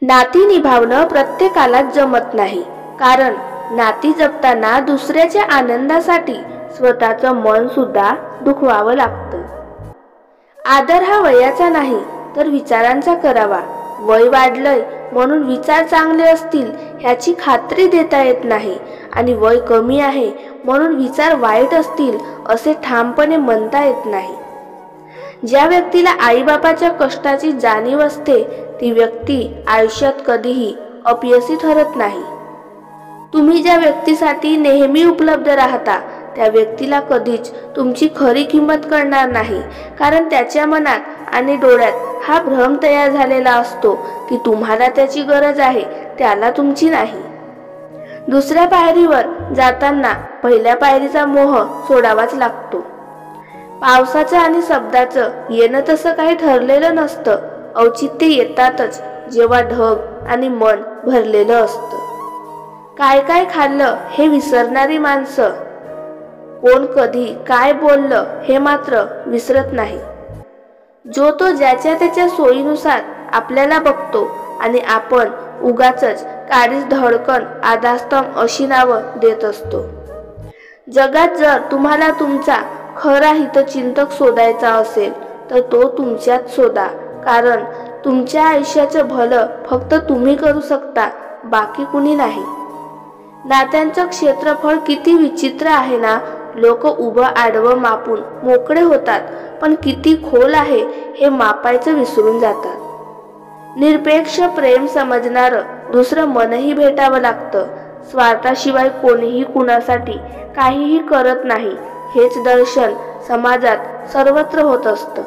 नाती निभावणं प्रत्येकालाच जमत नाही, कारण नाती जपताना दुसऱ्याच्या आनंदासाठी स्वतःचं मन सुद्धा दुखवावं लागतं। आदर हा वयाचा नाही तर विचारांचा करावा। वय वाढलंय म्हणून विचार चांगले असतील ह्याची खात्री देता येत नाही, आणि वय कमी आहे म्हणून विचार वाईट असतील असे ठामपणे म्हणता येत नाही। ज्या व्यक्तीला आईबापाच्या कष्टाची जाणीव असते ती व्यक्ती आयुष्यात कधीही अपयशी ठरत नाही। तुम्ही ज्या व्यक्तीसाठी नेहमी उपलब्ध राहता त्या व्यक्तीला कधीच तुमची खरी किंमत कळणार नाही, कारण त्याच्या मनात आणि डोळ्यात हा भ्रम तयार झालेला असतो की तुम्हाला त्याची गरज आहे, त्याला तुमची नाही। दुसऱ्या पायरीवर जाताना पहिल्या पायरीचा मोह सोडावाच लागतो। पावसाचं आणि शब्दाचं येणं तसं काही ठरलेलं नसतं, औचित्य येतातच जेव्हा ढग आणि मन भरलेलं असतं। काय काय खाल्लं हे विसरणारी माणसं, कोण कधी काय बोललं हे मात्र विसरत नाही। जो तो ज्याच्या त्याच्या सोयीनुसार आपल्याला बघतो आणि आपण उगाचच काडीच धडकन आधास्तंभ अशी नावं देत असतो। जगात जर तुम्हाला तुमचा खरा हितचिंतक शोधायचा असेल तर तो तुमच्यात शोधा, कारण तुमच्या आयुष्याचं भलं फक्त तुम्ही करू शकता, बाकी कुणी नाही। नात्यांचं क्षेत्रफळ किती विचित्र आहे ना। लोक उभं आडवं मापून मोकळे होतात, पण किती खोल आहे हे मापायचं विसरून जातात। निरपेक्ष प्रेम समजणारं दुसरं मनही भेटावं लागतं। स्वार्थाशिवाय कोणीही कुणासाठी काहीही करत नाही हेच दर्शन समाजात सर्वत्र होत असतं।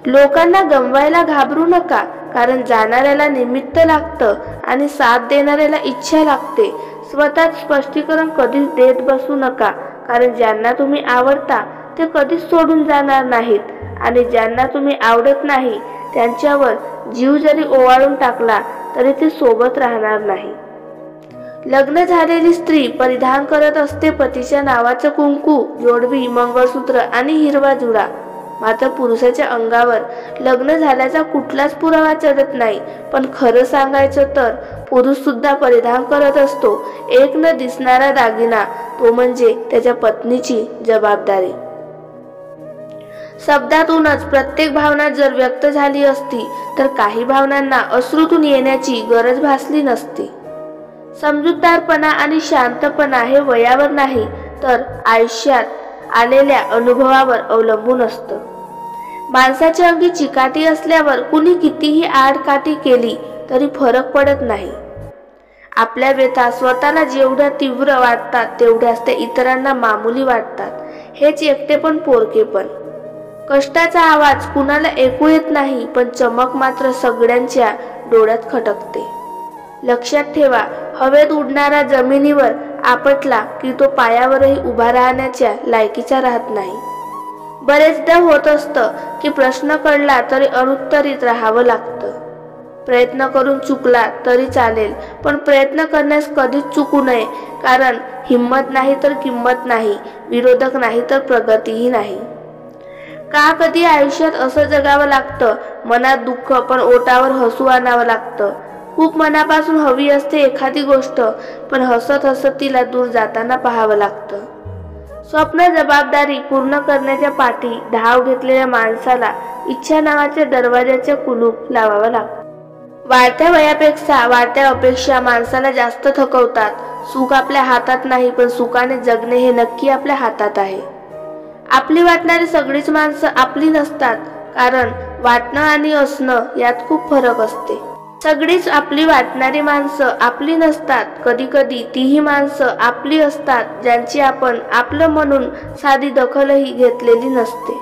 लोकांना गमवायला घाबरू नका, कारण जाणाऱ्याला निमित्त लागतं आणि साथ देणाऱ्याला इच्छा लागते। स्वतःत स्पष्टीकरण कधीच देत बसू नका, कारण ज्यांना तुम्ही आवडता ते कधीच सोडून जाणार नाहीत, आणि ज्यांना तुम्ही आवडत नाही त्यांच्यावर जीव जरी ओवाळून टाकला तरी ते सोबत राहणार नाही। लग्न झालेली स्त्री परिधान करत असते पतीच्या नावाचं कुंकू, जोडवी, मंगळसूत्र आणि हिरवा जुडा, मात्र पुरुषाच्या अंगावर लग्न झाल्याचा कुठलाच पुरावा चढत नाही। पण खरं सांगायचं तर पुरुष सुद्धा परिधान करत असतो एक न दिसणारा दागिना, तो म्हणजे त्याच्या पत्नीची जबाबदारी। शब्दातूनच प्रत्येक भावना जर व्यक्त झाली असती तर काही भावनांना अश्रूतून येण्याची गरज भासली नसती। समजूतदारपणा आणि शांतपणा हे वयावर नाही तर आयुष्यात आलेल्या अनुभवावर अवलंबून असतं। माणसाच्या अंगी चिकाटी असल्यावर कुणी कितीही आडकाठी केली तरी फरक पडत नाही। आपल्या व्यथा स्वतःला जेवढ्या तीव्र वाटतात तेवढ्याच त्या इतरांना मामूली वाटतात। हेच एकटेपण, पोरकेपण। कष्टाचा आवाज कुणाला ऐकू येत नाही, पण चमक मात्र सगळ्यांच्या डोळ्यात खटकते। लक्षात ठेवा, हवेत उडणारा जमिनीवर आपटला की तो पायावरही उभा राहण्याच्या लायकीचा राहत नाही। बरेचदा होत असतं की प्रश्न कळला तरी अनुत्तरित राहावं लागतं। प्रयत्न करून चुकला तरी चालेल, पण प्रयत्न करण्यास कधीच चुकू नये, कारण हिम्मत नाही तर किंमत नाही, विरोधक नाही तर प्रगतीही नाही। का कधी आयुष्यात असं जगावं लागतं, मनात दुःख पण ओठावर हसू आणावं लागतं। खूप मनापासून हवी असते एखादी गोष्ट, पण हसत हसत तिला दूर जाताना पाहावं लागतं। स्वप्न जबाबदारी पूर्ण करण्याच्या पाठी धाव घेतलेल्या माणसाला इच्छा नावाच्या दरवाजाचे कुलूप लावावं लागतं। वाढत्या वयापेक्षा वाढत्या अपेक्षा माणसाला जास्त थकवतात। सुख आपल्या हातात नाही, पण सुखाने जगणे हे नक्की आपल्या हातात आहे। आपली वाटणारी सगळीच माणसं आपली नसतात, कारण वाटणं आणि असणं यात खूप फरक असते। सगळीच आपली वाटणारी माणसं आपली नसतात, कधी कधी तीही माणसं आपली असतात ज्यांची आपण आपलं म्हणून साधी दखलही घेतलेली नसते।